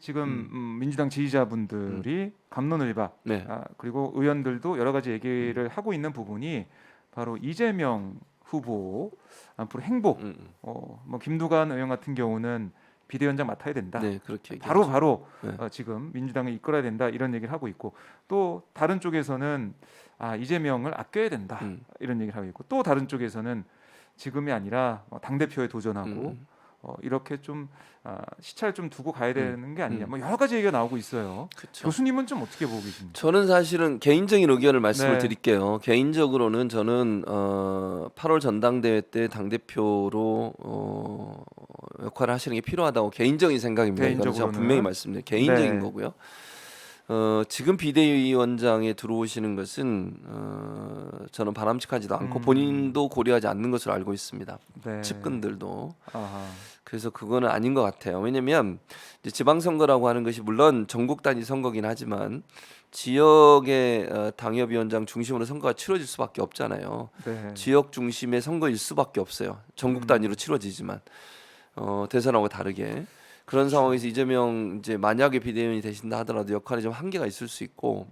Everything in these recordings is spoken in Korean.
지금 음. 민주당 지지자분들이 갑론을박 네. 그리고 의원들도 여러 가지 얘기를 하고 있는 부분이 바로 이재명 후보 앞으로 행보 음. 뭐 김두관 의원 같은 경우는 비대위원장 맡아야 된다. 네, 그렇게 바로 얘기하죠. 네. 지금 민주당을 이끌어야 된다 이런 얘기를 하고 있고 또 다른 쪽에서는 이재명을 아껴야 된다 음. 이런 얘기를 하고 있고 또 다른 쪽에서는 지금이 아니라 당 대표에 도전하고 음. 이렇게 좀 시차를 좀 두고 가야 되는 게 아니냐 음. 뭐 여러 가지 얘기가 나오고 있어요. 그렇죠. 교수님은 좀 어떻게 보고 계십니까? 저는 사실은 개인적인 의견을 말씀을 네. 드릴게요. 개인적으로는 저는 8월 전당대회 때 당 대표로 역할을 하시는 게 필요하다고 개인적인 생각입니다. 이거는 제가 개인적으로는 분명히 말씀드려요. 개인적인 네. 거고요. 지금 비대위원장에 들어오시는 것은 저는 바람직하지도 않고 본인도 고려하지 않는 것으로 알고 있습니다. 네. 측근들도. 아하. 그래서 그거는 아닌 것 같아요. 왜냐하면 이제 지방선거라고 하는 것이 물론 전국 단위 선거긴 하지만 지역의 당협위원장 중심으로 선거가 치러질 수밖에 없잖아요. 네. 지역 중심의 선거일 수밖에 없어요. 전국 단위로 치러지지만 대선하고 다르게 그런 상황에서 이재명 이제 만약에 비대위원이 되신다 하더라도 역할이 좀 한계가 있을 수 있고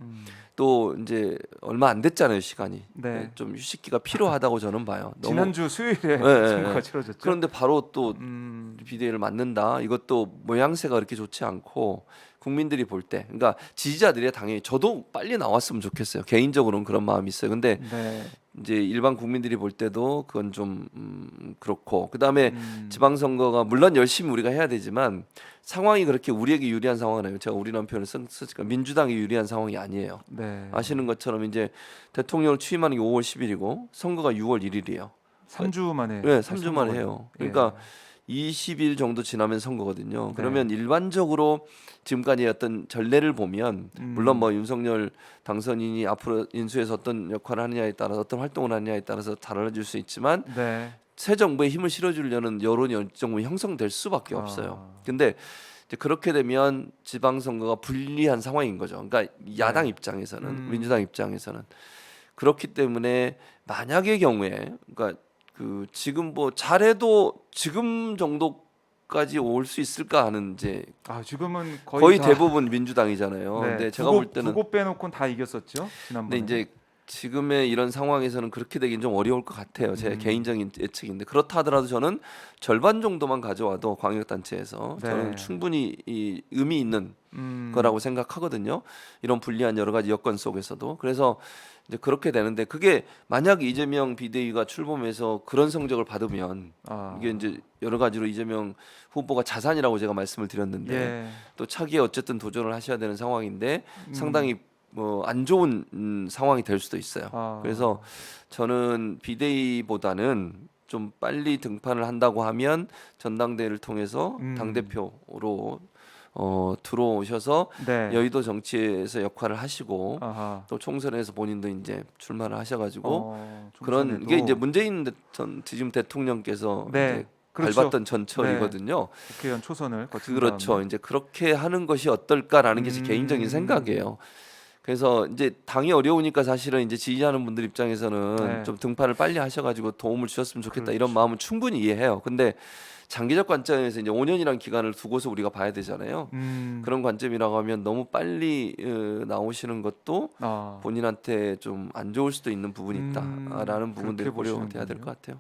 또 이제 얼마 안 됐잖아요 시간이. 네. 좀 휴식기가 필요하다고 저는 봐요. 너무 지난주 수요일에 네, 선거가 네. 치러졌죠. 그런데 바로 또 음, 비대위를 맡는다. 이것도 모양새가 그렇게 좋지 않고 국민들이 볼 때, 그러니까 지지자들이 당연히 저도 빨리 나왔으면 좋겠어요. 개인적으로는 그런 마음이 있어요. 근데 네. 이제 일반 국민들이 볼 때도 그건 좀 그렇고 그다음에 음, 지방선거가 물론 열심히 우리가 해야 되지만 상황이 그렇게 우리에게 유리한 상황은 아니에요. 제가 우리라는 표현을 쓰니까 민주당이 유리한 상황이 아니에요. 네. 아시는 것처럼 이제 대통령을 취임하는 게 5월 10일이고 선거가 6월 1일이에요. 3주 만에 네, 3주 만에 선거거든요. 해요. 그러니까 예. 20일 정도 지나면 선거거든요. 네. 그러면 일반적으로 지금까지 어떤 전례를 보면 물론 뭐 윤석열 당선인이 앞으로 인수해서 어떤 역할을 하느냐에 따라서 어떤 활동을 하느냐에 따라서 달라질 수 있지만 네. 새 정부에 힘을 실어주려는 여론이 어느 정도 형성될 수밖에 없어요. 아. 근데 이제 그렇게 되면 지방선거가 불리한 상황인 거죠. 그러니까 야당 네. 입장에서는 민주당 입장에서는 그렇기 때문에 만약의 경우에 그러니까 그 지금 뭐 잘해도 지금 정도까지 올 수 있을까 하는 이제 지금은 거의 다, 대부분 민주당이잖아요. 네. 근데 제가 볼 때는 두고 빼놓고는 다 이겼었죠 근데 지난번에. 이제 지금의 이런 상황에서는 그렇게 되긴 좀 어려울 것 같아요. 제 개인적인 예측인데 그렇다 하더라도 저는 절반 정도만 가져와도 광역단체에서 네. 저는 충분히 이 의미 있는 음, 거라고 생각하거든요. 이런 불리한 여러 가지 여건 속에서도 그래서 이제 그렇게 되는데 그게 만약 이재명 비대위가 출범해서 그런 성적을 받으면 이게 이제 여러 가지로 이재명 후보가 자산이라고 제가 말씀을 드렸는데 예. 또 차기에 어쨌든 도전을 하셔야 되는 상황인데 상당히 뭐 안 좋은 상황이 될 수도 있어요. 그래서 저는 비대위보다는 좀 빨리 등판을 한다고 하면 전당대회를 통해서 당 대표로 들어오셔서 네. 여의도 정치에서 역할을 하시고 아하. 또 총선에서 본인도 이제 출마를 하셔가지고 그런 총선에도. 이게 이제 문재인 전 지금 대통령께서 네. 이제 그렇죠. 밟았던 전철이거든요. 국회의원 초선을 거친 그렇죠. 다음에. 이제 그렇게 하는 것이 어떨까라는 게 제 개인적인 생각이에요. 그래서 이제 당이 어려우니까 사실은 이제 지지하는 분들 입장에서는 네. 좀 등판을 빨리 하셔가지고 도움을 주셨으면 좋겠다 이런 그렇죠. 마음은 충분히 이해해요. 근데 장기적 관점에서 이제 5년이라는 기간을 두고서 우리가 봐야 되잖아요. 그런 관점이라고 하면 너무 빨리 나오시는 것도 본인한테 좀 안 좋을 수도 있는 부분이 있다라는 부분들이 그렇게 고려돼야 될 보시는군요. 것 같아요.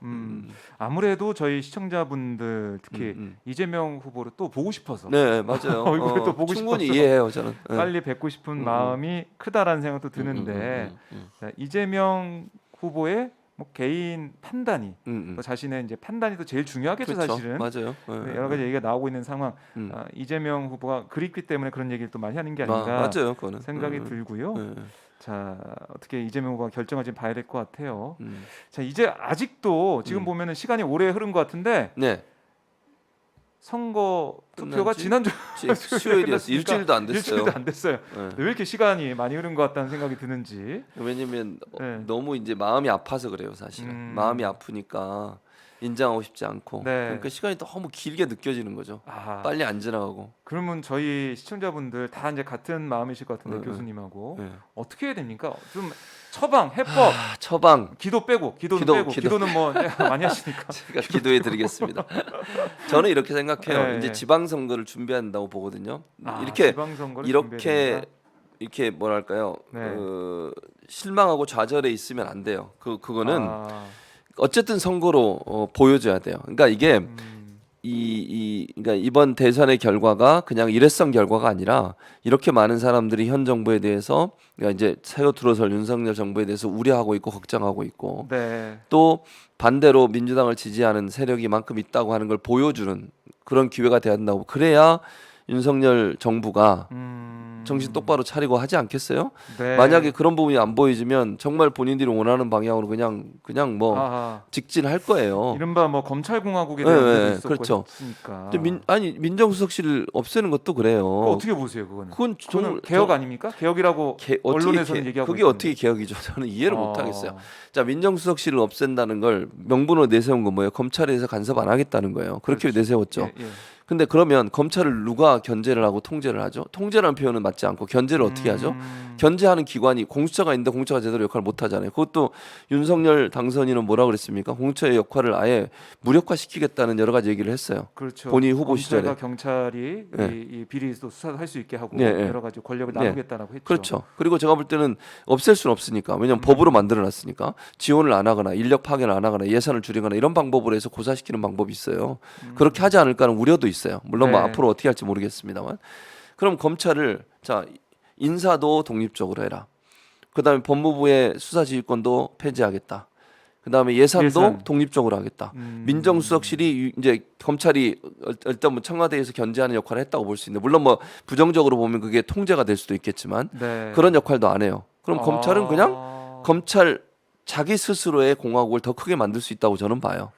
아무래도 저희 시청자분들 특히 이재명 후보를 또 보고 싶어서 네, 맞아요. 얼굴을 또 보고 충분히 싶어서 이해해요, 저는. 네. 빨리 뵙고 싶은 마음이 크다라는 생각도 드는데 자, 이재명 후보의 뭐 개인 판단이 또 자신의 이제 판단이 또 제일 중요하겠죠. 그렇죠. 사실은 맞아요. 네, 여러 가지 얘기가 나오고 있는 상황. 이재명 후보가 그립기 때문에 그런 얘기를 또 많이 하는 게 아닌가 맞아요, 그거는. 생각이 들고요. 자, 어떻게 이재명 후보가 결정을 좀 봐야 될 것 같아요. 자, 이제 아직도 지금 보면은 시간이 오래 흐른 것 같은데 네. 선거 투표가 끝난 지 지난주 수요일이었어요. 일주일도 안 됐어요. 일주일도 안 됐어요. 네. 왜 이렇게 시간이 많이 흐른 것 같다는 생각이 드는지. 왜냐면 네. 너무 이제 마음이 아파서 그래요, 사실은. 마음이 아프니까 인정하고 싶지 않고 네. 그러니까 시간이 너무 길게 느껴지는 거죠. 아, 빨리 안 지나가고. 그러면 저희 시청자분들 다 이제 같은 마음이실 것 같은데 교수님하고 어떻게 해야 됩니까? 좀 처방, 해법, 처방. 기도 빼고 기도는 기도, 빼고 기도. 기도는 뭐 많이 하시니까. 제가 기도해 드리겠습니다. 저는 이렇게 생각해요. 네, 이제 네. 지방선거를 준비한다고 보거든요. 아, 이렇게 지방선거를 이렇게 준비해야 이렇게 뭐랄까요? 네. 실망하고 좌절해 있으면 안 돼요. 그거는 아, 어쨌든 선거로 보여줘야 돼요. 그러니까 이게 그러니까 이번 대선의 결과가 그냥 일회성 결과가 아니라 이렇게 많은 사람들이 현 정부에 대해서 그러니까 이제 새로 들어설 윤석열 정부에 대해서 우려하고 있고 걱정하고 있고 네. 또 반대로 민주당을 지지하는 세력이 만큼 있다고 하는 걸 보여주는 그런 기회가 돼야 된다고. 그래야 윤석열 정부가 정신 똑바로 차리고 하지 않겠어요? 네. 만약에 그런 부분이 안 보여지면 정말 본인들이 원하는 방향으로 그냥 뭐 아하. 직진할 거예요. 이른바 뭐 검찰공화국에 네, 대한 네, 문제도 있었고 그렇죠. 했으니까. 근데 민정수석실 없애는 것도 그래요. 그거 어떻게 보세요, 그거는? 그건 그거는 개혁 아닙니까? 개혁이라고 언론에서는 얘기하고 그게 있던데. 어떻게 개혁이죠? 저는 이해를 못 하겠어요. 자, 민정수석실을 없앤다는 걸 명분으로 내세운 건 뭐예요? 검찰에서 간섭 안 하겠다는 거예요. 그렇게 그렇죠. 내세웠죠. 예, 예. 근데 그러면 검찰을 누가 견제를 하고 통제를 하죠? 통제라는 표현은 맞지 않고 견제를 어떻게 하죠? 견제하는 기관이 공수처가 있는데 공수처가 제대로 역할을 못 하잖아요. 그것도 윤석열 당선인은 뭐라 그랬습니까? 공수처의 역할을 아예 무력화시키겠다는 여러 가지 얘기를 했어요. 그렇죠. 본인 후보 시절에. 검찰과 경찰이 네. 이 비리도 수사를 할 수 있게 하고 네, 네. 여러 가지 권력을 네. 나누겠다라고 했죠. 그렇죠. 그리고 제가 볼 때는 없앨 수는 없으니까. 왜냐하면 법으로 만들어놨으니까. 지원을 안 하거나 인력 파견을 안 하거나 예산을 줄이거나 이런 방법으로 해서 고사시키는 방법이 있어요. 그렇게 하지 않을까 하는 우려도 있어요. 물론 뭐 네. 앞으로 어떻게 할지 모르겠습니다만. 그럼 검찰을 자 인사도 독립적으로 해라. 그다음에 법무부의 수사지휘권도 폐지하겠다. 그다음에 예산도 독립적으로 하겠다. 민정수석실이 이제 검찰이 일단 뭐 청와대에서 견제하는 역할을 했다고 볼 수 있는데 물론 뭐 부정적으로 보면 그게 통제가 될 수도 있겠지만 네. 그런 역할도 안 해요. 그럼 검찰은 그냥 검찰 자기 스스로의 공화국을 더 크게 만들 수 있다고 저는 봐요.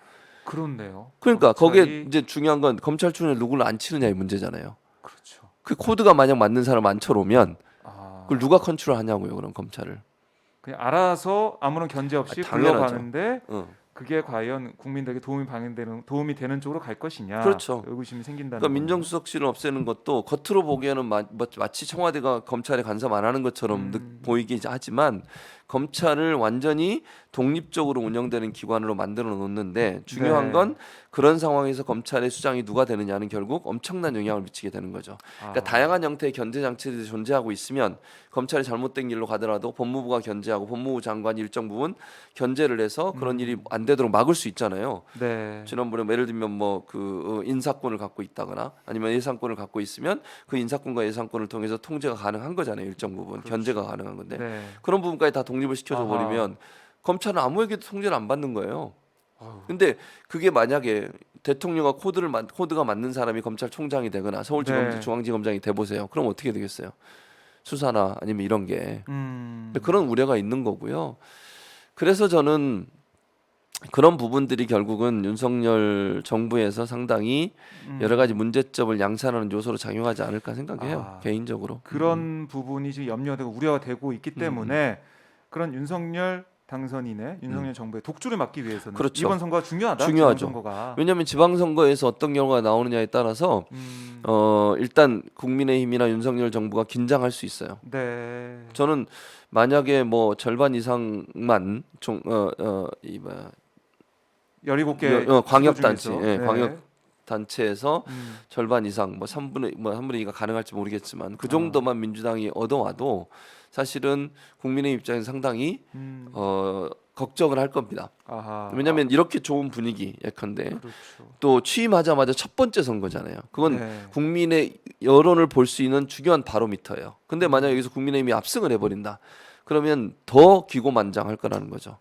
그렇네요. 그러니까 검찰이- 거기에 이제 중요한 건 검찰총장에 누구를 안 치느냐의 문제잖아요. 그렇죠. 그 코드가 만약 맞는 사람 안 쳐놓으면 아, 그걸 누가 컨트롤하냐고요. 그럼 검찰을. 그냥 알아서 아무런 견제 없이 당연하죠. 굴러가는데 응. 그게 과연 국민들에게 도움이 되는 쪽으로 갈 것이냐? 그렇죠. 의구심이 생긴다는 그러니까 거네요. 민정수석실을 없애는 것도 겉으로 보기에는 마치 청와대가 검찰에 간섭 안 하는 것처럼 보이긴 하지만 검찰을 완전히 독립적으로 운영되는 기관으로 만들어 놓는데 중요한 네. 건 그런 상황에서 검찰의 수장이 누가 되느냐는 결국 엄청난 영향을 미치게 되는 거죠. 그러니까 다양한 형태의 견제 장치들이 존재하고 있으면 검찰이 잘못된 길로 가더라도 법무부가 견제하고 법무부 장관이 일정 부분 견제를 해서 그런 일이 안 되도록 막을 수 있잖아요. 네. 지난번에 예를 들면 뭐 그 인사권을 갖고 있다거나 아니면 예산권을 갖고 있으면 그 인사권과 예산권을 통해서 통제가 가능한 거잖아요. 일정 부분 그렇죠. 견제가 가능한 건데 네. 그런 부분까지 다 독립을 시켜줘 아하. 버리면 검찰은 아무에게도 통제를 안 받는 거예요. 아유. 근데 그게 만약에 대통령과 코드가 맞는 사람이 검찰총장이 되거나 서울지검장 네. 중앙지검장이 돼 보세요. 그럼 어떻게 되겠어요? 수사나 아니면 이런 게 음. 그런 우려가 있는 거고요. 그래서 저는 그런 부분들이 결국은 윤석열 정부에서 상당히 여러 가지 문제점을 양산하는 요소로 작용하지 않을까 생각해요. 개인적으로. 그런 부분이 지금 염려되고 우려가 되고 있기 때문에 그런 윤석열 당선인의 윤석열 정부의 독주를 막기 위해서는 그렇죠. 이번 선거가 중요하다. 중요하죠. 지방선거가. 왜냐하면 지방선거에서 어떤 결과가 나오느냐에 따라서 일단 국민의힘이나 윤석열 정부가 긴장할 수 있어요. 네. 저는 만약에 뭐 절반 이상만 17개 광역단체, 중에서. 예, 네. 광역 단체에서 절반 이상 뭐 3분의 2가 가능할지 모르겠지만 그 정도만 민주당이 얻어와도 사실은 국민의 입장에서 상당히 걱정을 할 겁니다. 아하. 왜냐하면 이렇게 좋은 분위기 예컨대 그렇죠. 또 취임하자마자 첫 번째 선거잖아요. 그건 네. 국민의 여론을 볼 수 있는 중요한 바로미터예요. 근데 만약 여기서 국민의힘이 압승을 해버린다. 그러면 더 기고만장할 거라는 거죠.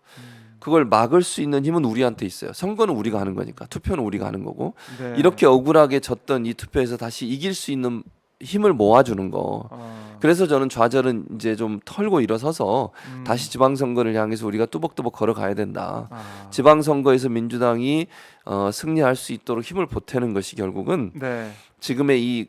그걸 막을 수 있는 힘은 우리한테 있어요. 선거는 우리가 하는 거니까 투표는 우리가 하는 거고 네. 이렇게 억울하게 졌던 이 투표에서 다시 이길 수 있는 힘을 모아주는 거. 그래서 저는 좌절은 이제 좀 털고 일어서서 다시 지방선거를 향해서 우리가 뚜벅뚜벅 걸어가야 된다. 지방선거에서 민주당이 승리할 수 있도록 힘을 보태는 것이 결국은 네. 지금의 이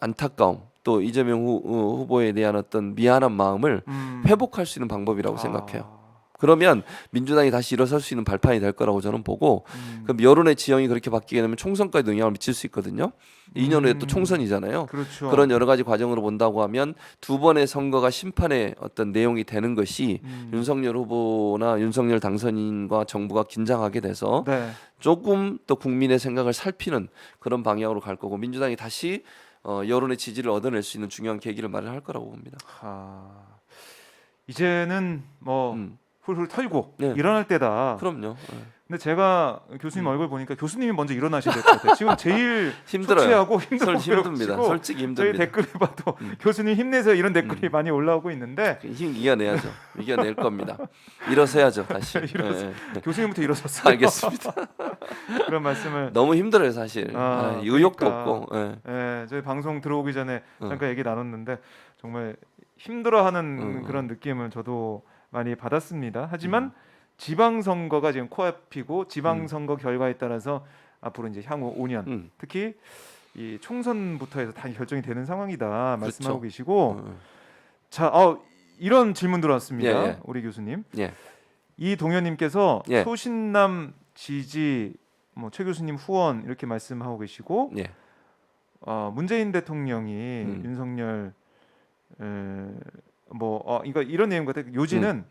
안타까움 또 이재명 후보에 대한 어떤 미안한 마음을 회복할 수 있는 방법이라고 생각해요. 그러면 민주당이 다시 일어설 수 있는 발판이 될 거라고 저는 보고 그럼 여론의 지형이 그렇게 바뀌게 되면 총선까지도 영향을 미칠 수 있거든요. 2년 후에 또 총선이잖아요. 그렇죠. 그런 여러 가지 과정으로 본다고 하면 두 번의 선거가 심판의 어떤 내용이 되는 것이 윤석열 후보나 윤석열 당선인과 정부가 긴장하게 돼서 네. 조금 더 국민의 생각을 살피는 그런 방향으로 갈 거고 민주당이 다시 여론의 지지를 얻어낼 수 있는 중요한 계기를 마련할 거라고 봅니다. 이제는 뭐 훌훌 털고 네. 일어날 때다. 그럼요. 근데 제가 교수님 얼굴 보니까 교수님이 먼저 일어나셔야 될 것 같아요. 지금 제일 힘들어요. 초췌하고 힘들어 힘듭니다. 보여가지고 솔직히 힘듭니다. 저희 댓글을 봐도 교수님 힘내세요 이런 댓글이 많이 올라오고 있는데 힘 이겨내야죠. 이겨낼 겁니다. 일어서야죠 다시. 교수님부터 일어섰어요. 알겠습니다. 그런 말씀을 너무 힘들어요 사실. 의욕도 그러니까. 없고. 저희 방송 들어오기 전에 잠깐 얘기 나눴는데 정말 힘들어하는 그런 느낌을 저도 많이 받았습니다. 하지만 지방선거가 지금 코앞이고 지방선거 결과에 따라서 앞으로 이제 향후 5년 특히 이 총선부터 해서 다 결정이 되는 상황이다 말씀하고 그렇죠. 계시고 자, 이런 질문 들어왔습니다. 예. 우리 교수님. 예. 이동현님께서 예. 소신남 지지 뭐 최 교수님 후원 이렇게 말씀하고 계시고 예. 문재인 대통령이 윤석열 이거 이런 내용 같아요. 요지는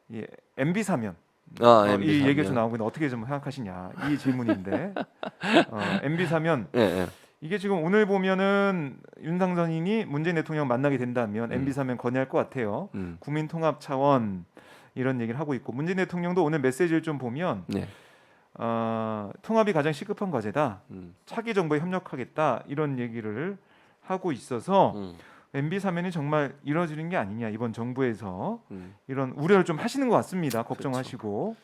이 MB 사면 이 얘기가 좀 나오고 있는데 어떻게 좀 생각하시냐 이 질문인데 MB 사면 이게 지금 오늘 보면은 윤상선인이 문재인 대통령 만나게 된다면 MB 사면 건의할 것 같아요. 국민 통합 차원 이런 얘기를 하고 있고 문재인 대통령도 오늘 메시지를 좀 보면 통합이 가장 시급한 과제다. 차기 정부에 협력하겠다 이런 얘기를 하고 있어서 MB 사면이 정말 이루어지는 게 아니냐 이번 정부에서 이런 우려를 좀 하시는 것 같습니다. 걱정하시고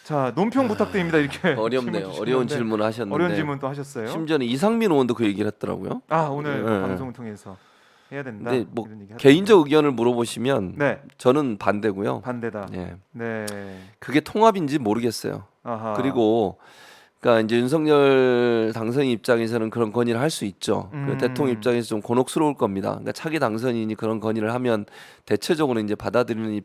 자 논평 부탁드립니다. 이렇게 어렵네요. 어려운 질문을 하셨는데 어려운 질문 또 하셨어요. 심지어는 이상민 의원도 그 얘기를 했더라고요. 오늘 방송을 통해서 해야 된다. 근데 뭐 이런 얘기 개인적 의견을 물어보시면 네. 저는 반대고요. 반대다. 예. 네. 그게 통합인지 모르겠어요. 아하. 그리고 그러니까 이제 윤석열 당선인 입장에서는 그런 건의를 할 수 있죠. 그 대통령 입장에서 좀 곤혹스러울 겁니다. 그러니까 차기 당선인이 그런 건의를 하면 대체적으로 이제 받아들이는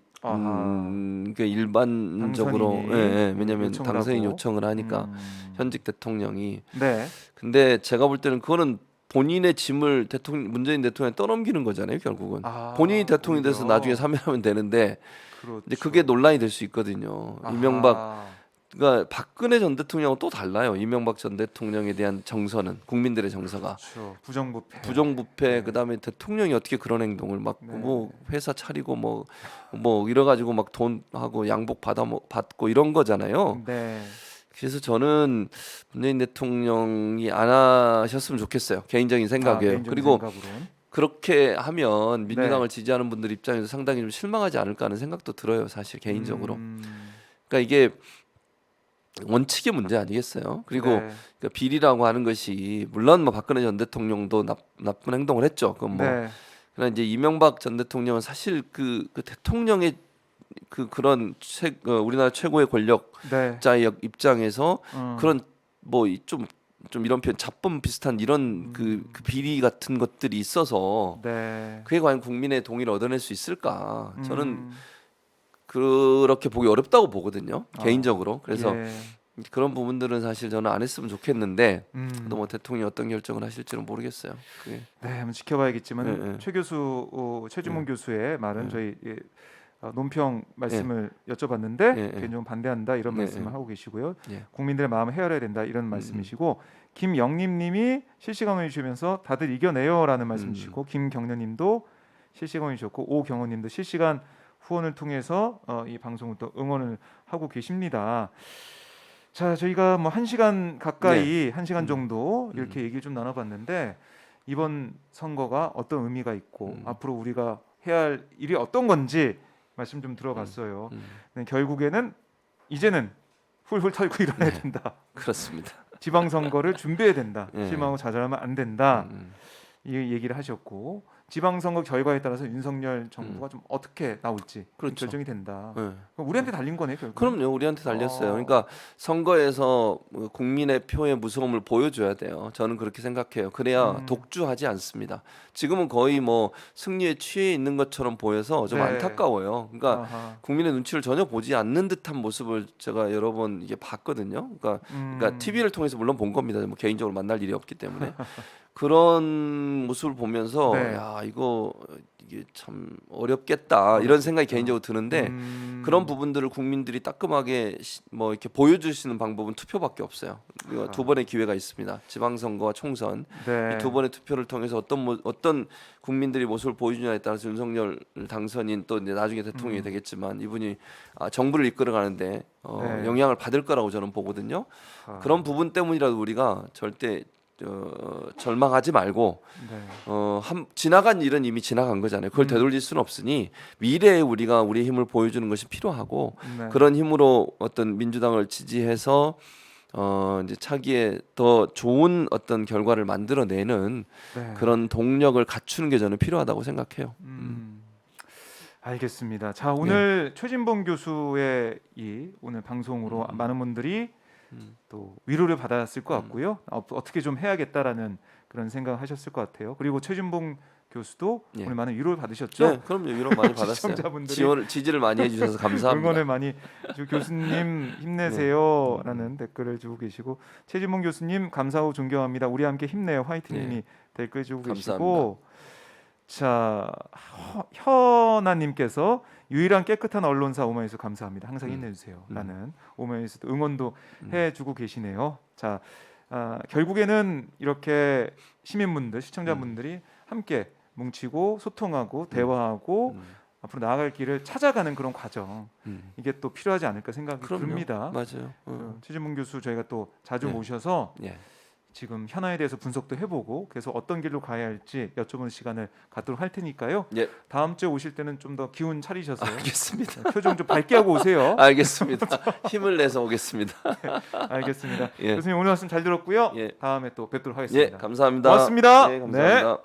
그 일반적으로 왜냐하면 당선인 요청을 하니까 현직 대통령이. 네. 근데 제가 볼 때는 그거는 본인의 짐을 문재인 대통령에 떠넘기는 거잖아요. 결국은 본인이 대통령이 돼서 나중에 사면하면 되는데 그렇죠. 이제 그게 논란이 될 수 있거든요. 그러니까 박근혜 전 대통령은 또 달라요. 이명박 전 대통령에 대한 정서는 국민들의 정서가 그렇죠. 부정부패 그다음에 대통령이 어떻게 그런 행동을 막 뭐 회사 차리고 뭐 이래 가지고 막 돈하고 양복 받고 이런 거잖아요. 네. 그래서 저는 문재인 대통령이 안 하셨으면 좋겠어요. 개인적인 생각이에요. 그리고 그렇게 하면 민주당을 지지하는 분들 입장에서 상당히 좀 실망하지 않을까 하는 생각도 들어요. 사실 개인적으로. 그러니까 이게 원칙의 문제 아니겠어요? 그리고 그러니까 비리라고 하는 것이 물론 뭐 박근혜 전 대통령도 나쁜 행동을 했죠. 그러나 이제 이명박 전 대통령은 사실 그 대통령의 그런 우리나라 최고의 권력자의 입장에서 그런 뭐 좀 이런 표현 잡범 비슷한 이런 그 비리 같은 것들이 있어서 그게 과연 국민의 동의를 얻어낼 수 있을까? 저는 그렇게 보기 어렵다고 보거든요. 개인적으로. 그래서 그런 부분들은 사실 저는 안 했으면 좋겠는데 또 뭐 대통령이 어떤 결정을 하실지는 모르겠어요. 그게. 네, 한번 지켜봐야겠지만 최주문 교수의 말은 저희 논평 말씀을 여쭤봤는데 개인적으로 반대한다 이런 말씀을 하고 계시고요. 국민들의 마음을 헤아려야 된다 이런 말씀이시고 김영림님이 실시간을 주시면서 다들 이겨내요라는 말씀이시고 김경련님도 실시간을 주셨고 오경호님도 실시간 후원을 통해서 이 방송을 또 응원을 하고 계십니다. 자, 저희가 뭐 1시간 가까이 1시간 정도 이렇게 얘기 좀 나눠봤는데 이번 선거가 어떤 의미가 있고 앞으로 우리가 해야 할 일이 어떤 건지 말씀 좀 들어봤어요. 결국에는 이제는 훌훌 털고 일어나야 된다. 그렇습니다. 지방선거를 준비해야 된다. 실망하고 좌절하면 안 된다. 이 얘기를 하셨고 지방선거 결과에 따라서 윤석열 정부가 좀 어떻게 나올지 그렇죠. 결정이 된다. 네. 그럼 우리한테 달린 거네 결국. 그럼요, 우리한테 달렸어요. 그러니까 선거에서 국민의 표의 무서움을 보여줘야 돼요. 저는 그렇게 생각해요. 그래야 독주하지 않습니다. 지금은 거의 뭐 승리에 취해 있는 것처럼 보여서 좀 네. 안타까워요. 그러니까 아하. 국민의 눈치를 전혀 보지 않는 듯한 모습을 제가 여러 번 이게 봤거든요. 그러니까 TV를 통해서 물론 본 겁니다. 뭐 개인적으로 만날 일이 없기 때문에. 그런 모습을 보면서 네. 야 이게 참 어렵겠다 이런 생각이 개인적으로 드는데 그런 부분들을 국민들이 따끔하게 뭐 이렇게 보여줄 수 있는 방법은 투표밖에 없어요. 두 번의 기회가 있습니다. 지방선거와 총선 네. 이 두 번의 투표를 통해서 어떤 국민들이 모습을 보여주냐에 따라서 윤석열 당선인 또 이제 나중에 대통령이 되겠지만 이분이 정부를 이끌어가는데 네. 영향을 받을 거라고 저는 보거든요. 그런 부분 때문이라도 우리가 절대 절망하지 말고 네. 지나간 일은 이미 지나간 거잖아요. 그걸 되돌릴 수는 없으니 미래에 우리가 우리의 힘을 보여주는 것이 필요하고 네. 그런 힘으로 어떤 민주당을 지지해서 이제 차기에 더 좋은 어떤 결과를 만들어내는 네. 그런 동력을 갖추는 게 저는 필요하다고 생각해요. 알겠습니다. 자 오늘 최진봉 교수의 이 오늘 방송으로 많은 분들이 또 위로를 받았을 것 같고요. 어떻게 좀 해야겠다라는 그런 생각을 하셨을 것 같아요. 그리고 최진봉 교수도 예. 오늘 많은 위로를 받으셨죠? 네, 그럼요. 위로 많이 받았어요. 시청자분들이 지지를 많이 해주셔서 감사합니다. 응원을 많이 교수님 힘내세요라는 댓글을 주고 계시고 최진봉 교수님 감사하고 존경합니다. 우리 함께 힘내요 화이팅님이 댓글 주고 계시고 자 현아님께서 유일한 깨끗한 언론사 오마이뉴스 감사합니다. 항상 힘내주세요라는 오마이뉴스도 응원도 해주고 계시네요. 자 결국에는 이렇게 시민분들 시청자분들이 함께 뭉치고 소통하고 대화하고 앞으로 나아갈 길을 찾아가는 그런 과정 이게 또 필요하지 않을까 생각이 듭니다. 맞아요. 최진봉 교수 저희가 또 자주 모셔서 지금 현안에 대해서 분석도 해보고 그래서 어떤 길로 가야 할지 여쭤보는 시간을 갖도록 할 테니까요. 다음 주에 오실 때는 좀 더 기운 차리셔서 알겠습니다. 표정 좀 밝게 하고 오세요. 알겠습니다. 힘을 내서 오겠습니다. 알겠습니다. 교수님 오늘 말씀 잘 들었고요. 다음에 또 뵙도록 하겠습니다. 감사합니다. 고맙습니다. 감사합니다.